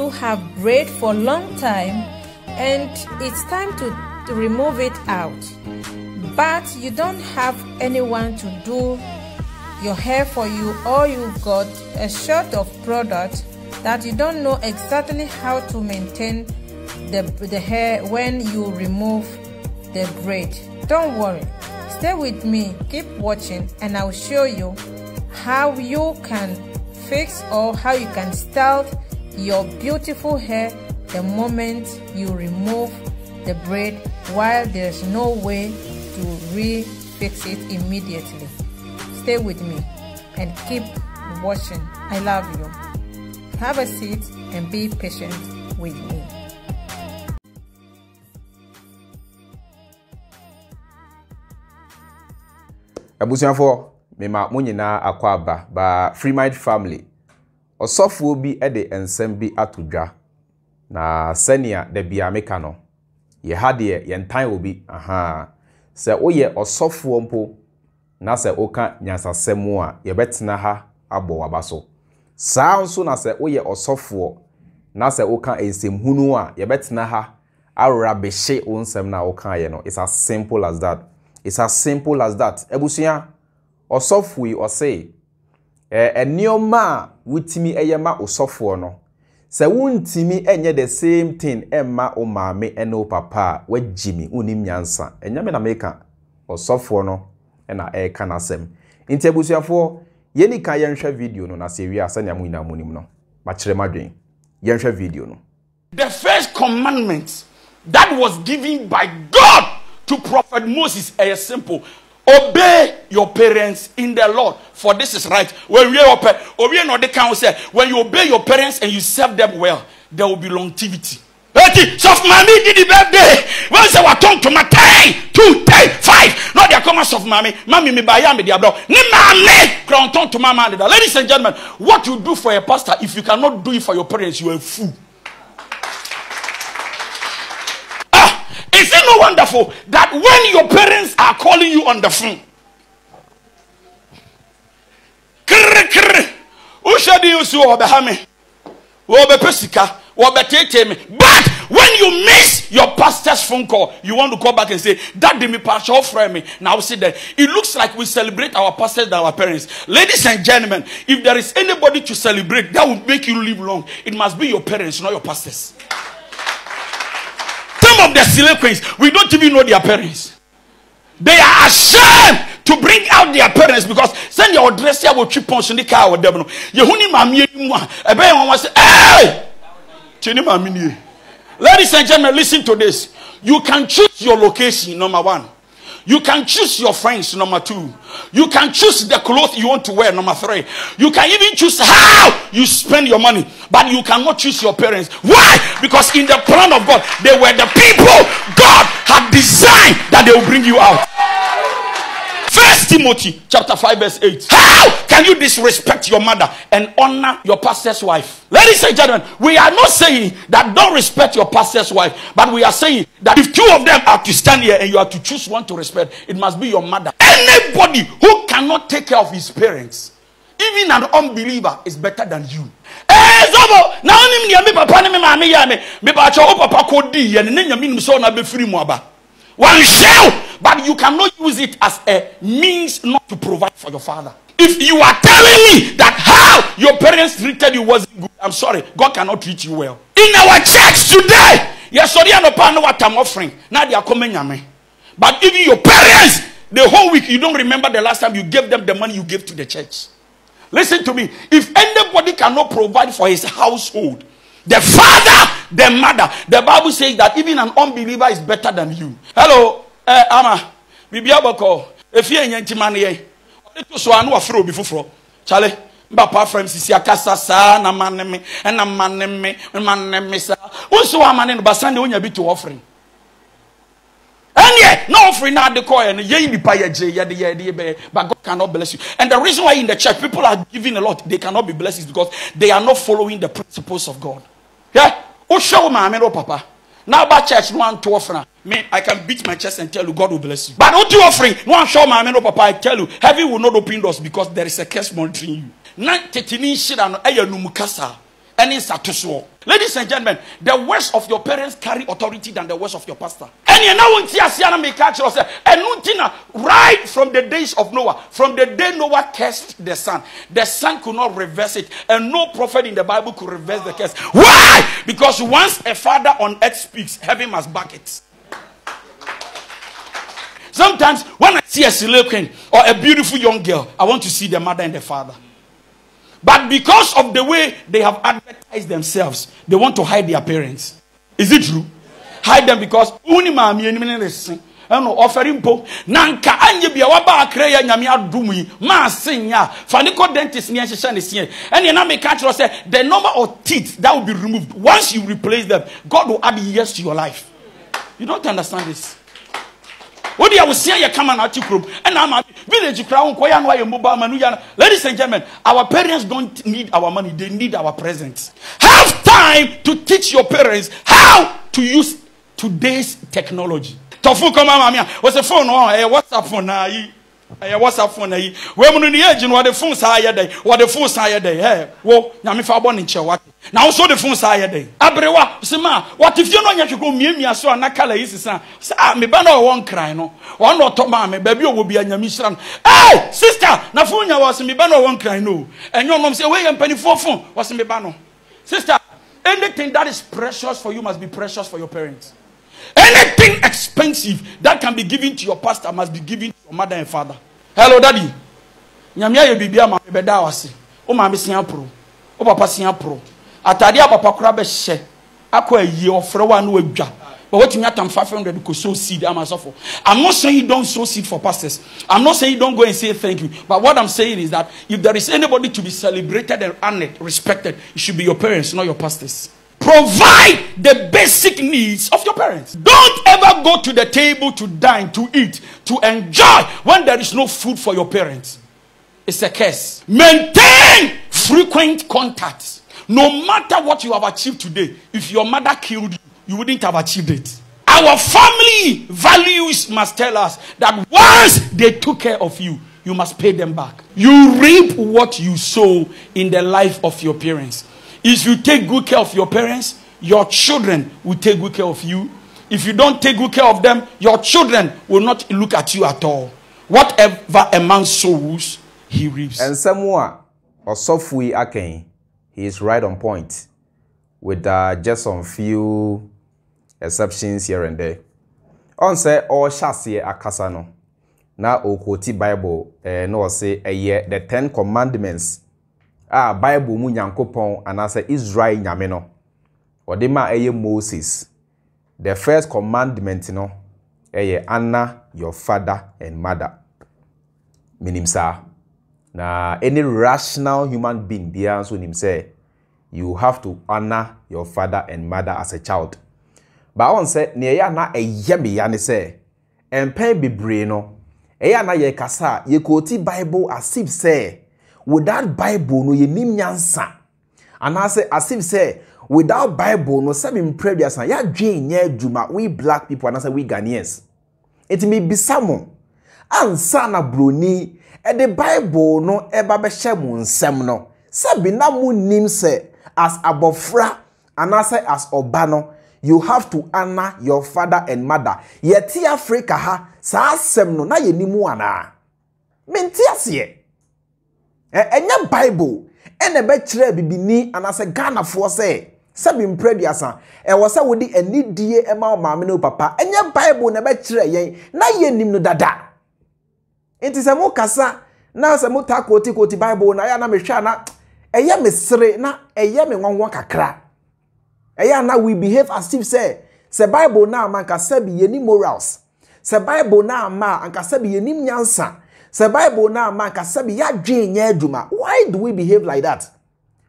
you have braid for a long time and it's time to remove it out, but you don't have anyone to do your hair for you, or you've got a short of product that you don't know exactly how to maintain the hair when you remove the braid. Don't worry, stay with me, keep watching, and I'll show you how you can fix or how you can style your beautiful hair the moment you remove the braid, while there's no way to re-fix it immediately. Stay with me and keep watching. I love you. Have a seat and be patient with me. Abusianfo mema munyina akwaba ba Freemind family osofo bi ede ensem bi atodwa na senia de bia meka no ye hade ye ntan obi se oye osofo mpo na se oka nyansasemu a ye betena ha abo wabaso saa nso na se oye osofo na se oka ensemhunu a ye betena ha awra behye onsem na oka ye no. It's as simple as that. It's as simple as that. Ebusia osofui ose enioma wutimi eyema osofo no. Se wuntimi enye the same thing emma o maame ene o papa wagimi unim nyansa. Enyame na meka osofo no ena eka nasem. Nti ebusiafo yeni ka yenhwe video no na se wi asa nya muina munim no. Ma kire madwen. Yenhwe video no. The first commandment that was given by God to Prophet Moses is simple. Obey your parents in the Lord, for this is right. When you obey your parents and you serve them well, there will be longevity. So mommy did the birthday. When say what talk to my 10, 2, 10, 5. Not the comments of mommy. Mommy me buy me the abroad. Ni mommy crown talk to mama. Ladies and gentlemen, what you do for a pastor, if you cannot do it for your parents, you are a fool. Is it not wonderful that when your parents are calling you on the phone, but when you miss your pastor's phone call, you want to call back and say, that did me partial friend me. Now see that it looks like we celebrate our pastors than our parents. Ladies and gentlemen, if there is anybody to celebrate that will make you live long, it must be your parents, not your pastors. Some of the delinquents, we don't even know their parents. They are ashamed to bring out their parents because send your dress here will chip on the car or devil. Yehuni mami hey! Ladies and gentlemen, listen to this. You can choose your location, number 1. You can choose your friends, number 2. You can choose the clothes you want to wear, number 3. You can even choose how you spend your money, but you cannot choose your parents. Why? Because in the plan of God, they were the people God had designed that they will bring you out. 1 Timothy chapter 5 verse 8. How can you disrespect your mother and honor your pastor's wife? Ladies and gentlemen, we are not saying that don't respect your pastor's wife, but we are saying that if 2 of them are to stand here and you are to choose one to respect, it must be your mother. Anybody who cannot take care of his parents, even an unbeliever, is better than you. One shell, but you cannot use it as a means not to provide for your father. If you are telling me that how your parents treated you wasn't good, I'm sorry, God cannot treat you well. In our church today, yes, sorry, I don't know what I'm offering. Now they are coming me. But even your parents, the whole week, you don't remember the last time you gave them the money you gave to the church. Listen to me. If anybody cannot provide for his household, the father, the mother, the Bible says that even an unbeliever is better than you. Hello, Ama, Bibiaboko, if you ain't money, so I know a throw before Charlie. Papa from Sisiakasa, na maneme, and a maneme, and maneme, sir. Also, a man in Basandi when you be to offering. And yet, no offering not the coin, ye be pay but God cannot bless you. And the reason why in the church people are giving a lot, they cannot be blessed is because they are not following the principles of God. Yeah, oh show my papa. Now by church, no one to offer. Me, I can beat my chest and tell you God will bless you. But what you offering? No one show my papa. I tell you, heaven will not open doors because there is a curse monitoring you. Any satuso. Ladies and gentlemen, the words of your parents carry authority than the words of your pastor. And you know when Tiasiana may catch us, and right from the days of Noah, from the day Noah cursed the son could not reverse it, and no prophet in the Bible could reverse the curse. Why? Because once a father on earth speaks, heaven must back it. Sometimes when I see a silicon or a beautiful young girl, I want to see the mother and the father. But because of the way they have advertised themselves, they want to hide their parents. Is it true? Hide them because offering po nanka anye bia waba akreya nyame adumi ma senya faniko dentist ni ehye ne sie ene na me catch say the number of teeth that will be removed once you replace them, God will add years to your life. You don't understand this. What do you say? You come and out group, and I'm a village crown. Ladies and gentlemen, our parents don't need our money; they need our presence. Have time to teach your parents how to use today's technology. Tofu come mama, what's the phone? WhatsApp phone na WhatsApp phone na we mu ni age no the phone sa ya dey. What the phone sa ya dey? Hey, wo nyame fa born in what? Now so the phone sa ya dey. Abrewa, sema, what if you know nya tweko miemia so na kala yi sisa. Say me ba na won cry no. Won no to ma me baby owo bia nyame hira. Hey, sister, na phone nya was me ba na won cry no. Enyo nom say we yam pani phone was me ba no. Sister, anything that is precious for you must be precious for your parents. Anything expensive that can be given to your pastor must be given to your mother and father. Hello, daddy. Nyamia ye bibia ma beda wase. O ma me sian pro. O papa sian pro. Atade a papa kura be hye. Akwa yi ofre wa no adwa. But what you need am 500 to sow seed am asofo. I'm not saying you don't sow seed for pastors. I'm not saying you don't go and say thank you. But what I'm saying is that if there is anybody to be celebrated and honored, respected, it should be your parents, not your pastors. Provide the basic needs of your parents. Don't ever go to the table to dine, to eat, to enjoy when there is no food for your parents. It's a curse. Maintain frequent contacts. No matter what you have achieved today, if your mother killed you, you wouldn't have achieved it. Our family values must tell us that once they took care of you, you must pay them back. You reap what you sow in the life of your parents. If you take good care of your parents, your children will take good care of you. If you don't take good care of them, your children will not look at you at all. Whatever a man sows, he reaps. And somewhere, or software again, he is right on point with just some few exceptions here and there. On say all chassis akasano. Na okoti Bible no say the 10 commandments. Bible mu Nyankopon anase Israel nyame no. Odema Moses. The first commandment no honor your father and mother. Meaning sa na any rational human being beyond so him say you have to honor your father and mother as a child. But on say ne ya na me ya ne say empen bebre no na ye kasa ye quote Bible as if say without Bible no ye nim nyansa. And I say as if say without Bible no say me previous ya dwen nya adwuma we black people and I say we Ghanaians. It may be some ansa na broni the Bible no eba be hye mu nsem no. Say bi na mu nim say as abofra and I say as obano you have to honor your father and mother. Yeti Africa ha sa asem no na ye nimu ana. Menti ase enya Bible ene be kire bibini anase Ghana fo say bi mprediasa wo say wodi anidie ema o maame no papa enya Bible na be kire yen na ye nim no dada enti se mo kasa na se mo ta koti Bible na ya na mehwa na eye mesere na eye me nwanwa kakra eye na we behave as if say Bible na man ka say bi ye ni morals se Bible na ma anka say bi ye ni nyansa. The Bible now man ka sabi ya dwen nya adwuma. Why do we behave like that?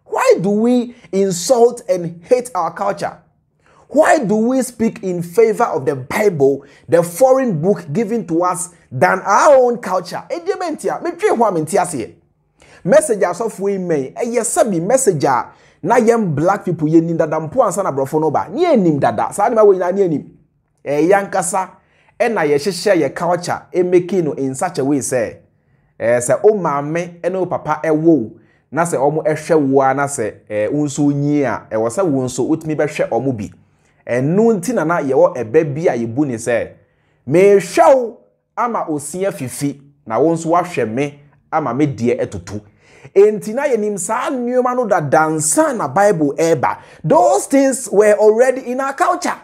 Why do we insult and hate our culture? Why do we speak in favor of the Bible, the foreign book given to us, than our own culture? Edimentia, me twe ho amentia se. Messages of we may sabi messenger na yem black people ye nim dada mpo ansa na brofo no ba. Ni enim dada. Sa ni ma we na ni enim. Yankasa na ye hye ye culture making in such a way say o maame ene o papa ewo na se omo ehwe wo na se unso nyi a wo se wo nso utimi behwe omo bi enu nti na ye wo eba bi a yebu ni se me hwew ama osia fifi na wo nso wahwe me ama me die etutu enti na yenim sa nneoma no da dansa na Bible eba. Those things were already in our culture.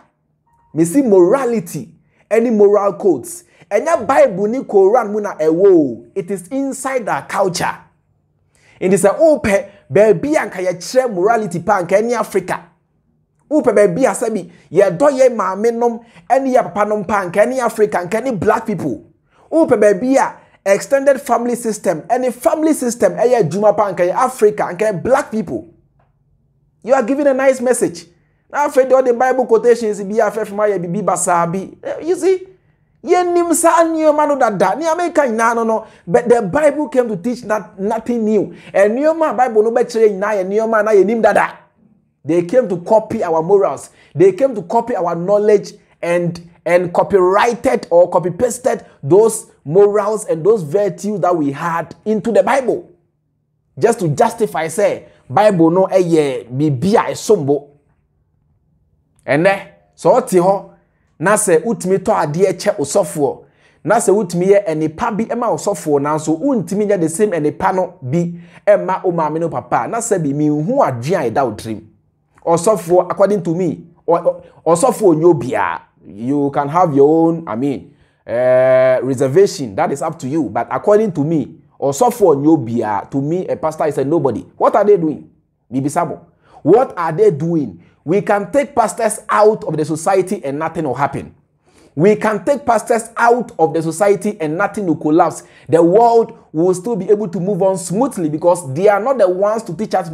Me see morality, any moral codes. Enya Bible ni Quran mu na ewo. It is inside our culture. It is a ope baby anka ye kire morality pa anka any Africa. Ope baby asabi ye do ye maame nom any ya papa nom pa anka any Africa anka any black people. Ope baby a extended family system, any family system, aya juma pa anka Africa, anka black people. You are giving a nice message. Now, after all the Bible quotations, be a from my bibi basabi. You see, ye nim sa new manu that ni America no. But the Bible came to teach nothing new. And new man Bible no better na ye new man na ye nim dada. They came to copy our morals. They came to copy our knowledge and copyrighted or copy pasted those morals and those virtues that we had into the Bible, just to justify say Bible no eye bibia esombo. And so ti ho na se utimi to ade eche osofo na se utimi ye enipa bi ema osofo na so untimi nya the same enipa no bi ema o maame no papa na se bi mi hu adwen ida odrim osofo according to me osofo onyobia. You can have your own, reservation. That is up to you. But according to me, also for Nyobia, to me, a pastor is a nobody. What are they doing? Bibisabo. What are they doing? We can take pastors out of the society and nothing will happen. We can take pastors out of the society and nothing will collapse. The world will still be able to move on smoothly because they are not the ones to teach us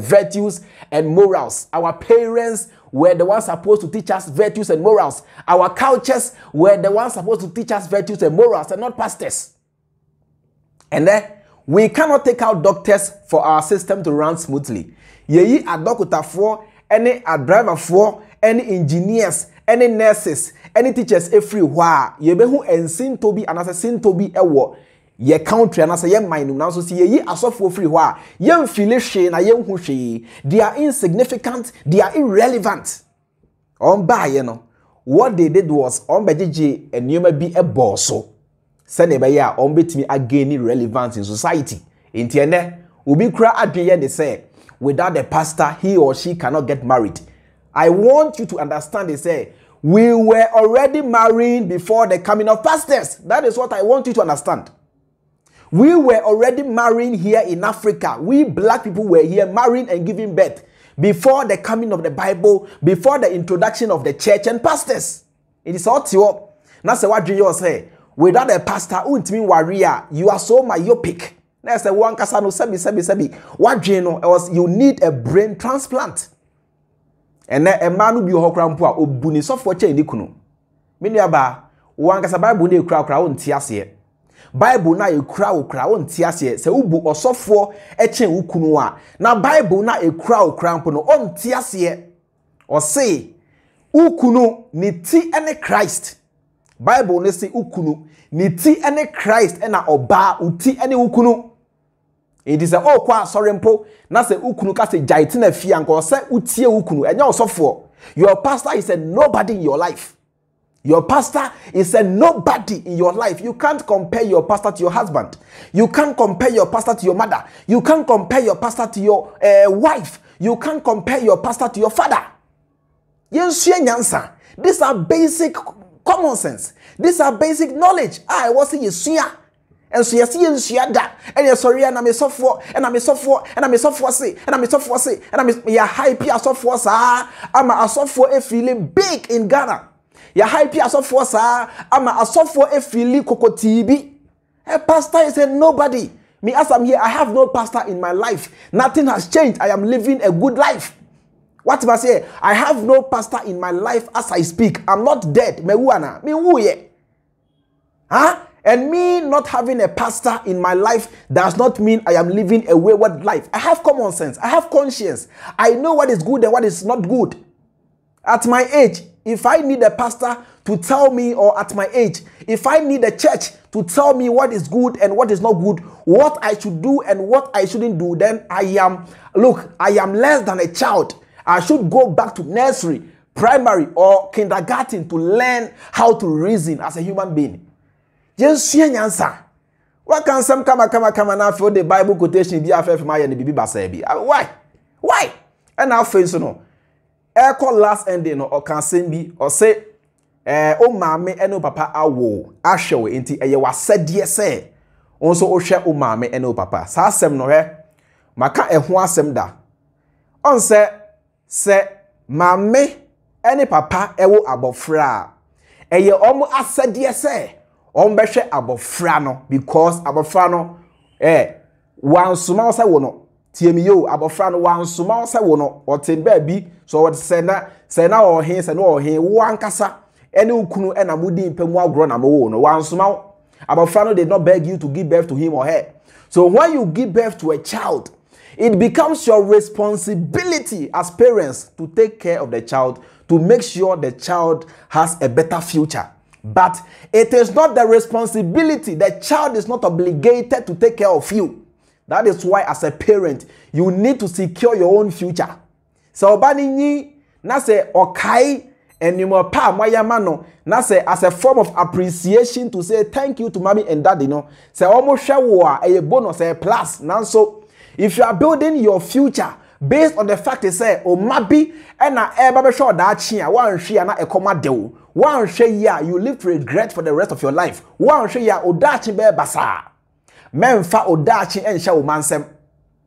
virtues and morals. Our parents were the ones supposed to teach us virtues and morals. Our cultures were the ones supposed to teach us virtues and morals and not pastors. And then we cannot take out doctors for our system to run smoothly. Yeyi a doctor for, any a driver for, any engineers, any nurses, any teachers everywhere. Yebehu ensin to be and as a sin to be ewo. Ye country and as a young mind now so see ye asofo free wa ye feel she na ye hu she. They are insignificant, they are irrelevant. On ba ye no what they did was on bejeje enuma bi eboso send e be ya on betimi again relevance in society. Inti ene obi kura adweye they say without the pastor he or she cannot get married. I want you to understand, they say, we were already marrying before the coming of pastors. That is what I want you to understand. We were already marrying here in Africa. We black people were here marrying and giving birth before the coming of the Bible, before the introduction of the church and pastors. It is all to you. Now, say what you say. Without a pastor, you are so myopic. Now, say one kasano sebi. What you know was you need a brain transplant. And then a man will be hokrampo or buni software chain dikuno. Miniaba, one casa Bible ne crowd on tiasie. Bible na a crowd on tiasie, se ubu or software a chain ukunua. Now Bible na a crowd crampono on tiasie. Or say, ukunu ni ti ene Christ. Bible ne say ukunu ni ti ene Christ ena oba uti ene ukunu. It is a kwa sorry mpo na se ukunu ka se jaiti na fie anko se utie ukunu enya osofo. Your pastor is a nobody in your life. Your pastor is a nobody in your life. You can't compare your pastor to your husband. You can't compare your pastor to your mother. You can't compare your pastor to your wife. You can't compare your pastor to your father. These are basic common sense. These are basic knowledge. I was in Yesuya. And so you see in Shiada, and you're sorry, and I'm a software, and I'm a software, and I'm a software say, and I'm a software say, and I'm a high peer software, sir. I'm a software feeling big in Ghana. You're high peer software, sir. I'm a software feeling Coco TV. A pastor is a nobody. Me, as I'm here, I have no pastor in my life. Nothing has changed. I am living a good life. What must I say? I have no pastor in my life as I speak. I'm not dead. Me wana, me wuye. Huh? And me not having a pastor in my life does not mean I am living a wayward life. I have common sense. I have conscience. I know what is good and what is not good. At my age, if I need a pastor to tell me, or at my age, if I need a church to tell me what is good and what is not good, what I should do and what I shouldn't do, then I am less than a child. I should go back to nursery, primary, or kindergarten to learn how to reason as a human being. Just see an answer. What can some come now for the Bible quotation be after my and the baby? Why? And now face no. Call last ending or can send be or say oh mama and no papa awo ashow inti was said yes say also o share oh mama and no papa sa sem no he maka ho asem da on say mama any papa ewo abofra eye omo ased yes say on be hwe abofra no because abofra no wan suma say wo no tiemi yo abofra no wan suma say wo no otin ba bi so what say na o he say no o he wan kasa any ukunu and amudi mpemu agro na mo no wan suma abofra no did not beg you to give birth to him or her. So when you give birth to a child, it becomes your responsibility as parents to take care of the child, to make sure the child has a better future. But it is not the responsibility. The child is not obligated to take care of you. That is why as a parent, you need to secure your own future. So bani na se okai enimo pa moyamano na se as a form of appreciation to say thank you to mommy and daddy no. Se omo hwe wo a bonus a plus. Nanso if you are building your future based on the fact they say o mabi na eba be sure da chi a wan hwe na ekoma de wo. Wan hwe ya you live to regret for the rest of your life. Wan hwe ya o da chi be basa. Memfa odachi ensha wo mansem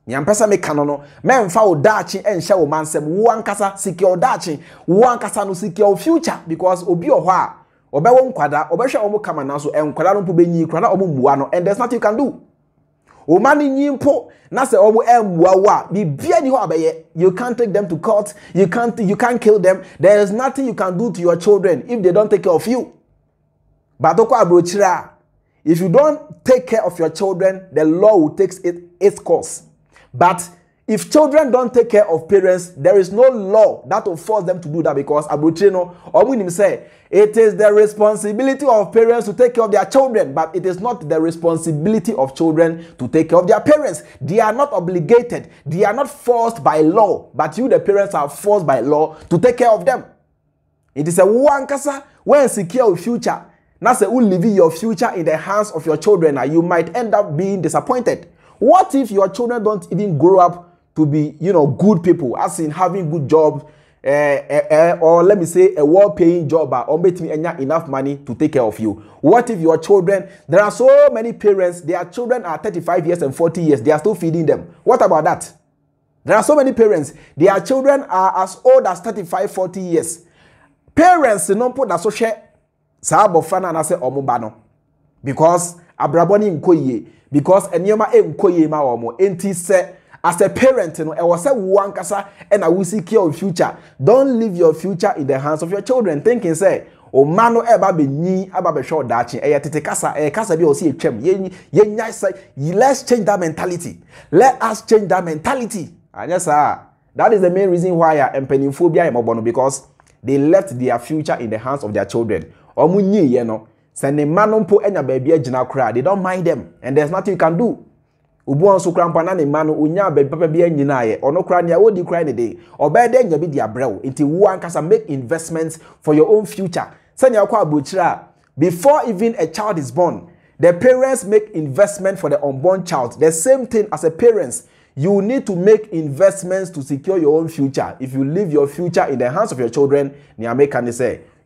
nyampesa mekano no memfa odachi ensha wo mansem wo ankasa secure odachi wo ankasa no secure future because obi ohwo a obewo nkwada obehwe omo kama na so enkwada no mpo benyi kwada omo muwa no and there's nothing you can do o mani nyimpo na se omo emmuwa wa bibia ni ho abeye you can't take them to court, you can't kill them. There is nothing you can do to your children if they don't take care of you. But oko abrochira, if you don't take care of your children, the law will take its course. But if children don't take care of parents, there is no law that will force them to do that because Abuchino or Winim say it is the responsibility of parents to take care of their children, but it is not the responsibility of children to take care of their parents. They are not obligated, they are not forced by law, but you, the parents, are forced by law to take care of them. It is a wankasa when secure your future. Now say you leave your future in the hands of your children, and you might end up being disappointed. What if your children don't even grow up to be, good people, as in having good jobs, or let me say a well-paying job, or making enough money to take care of you? What if your children, there are so many parents, their children are 35 years and 40 years, they are still feeding them. What about that? There are so many parents, their children are as old as 35, 40 years. Parents, don't put that social Sabofana na se omubano because abraboni nkoye because enyoma enkoye ma omo enti se as a parent no e was say wankasa and I will secure your future. Don't leave your future in the hands of your children thinking say o mano eba be nyi aba be show dachi e tete kasa e kasa bi o si etwem ye say let's change that mentality. Let us change that mentality. Anya sa that is the main reason why empenifobia e mobono because they left their future in the hands of their children. They don't mind them and there's nothing you can do. Or make investments for your own future. Before even a child is born, the parents make investment for the unborn child. The same thing as a parents. You need to make investments to secure your own future. If you leave your future in the hands of your children,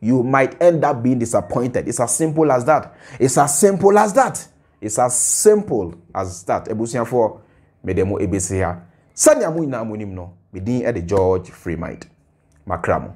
you might end up being disappointed. It's as simple as that. It's as simple as that. It's as simple as that. Ebusian for medemo ebesiha. Sanya mu ina mu nimno. Medin e de George Freemind. Makramo.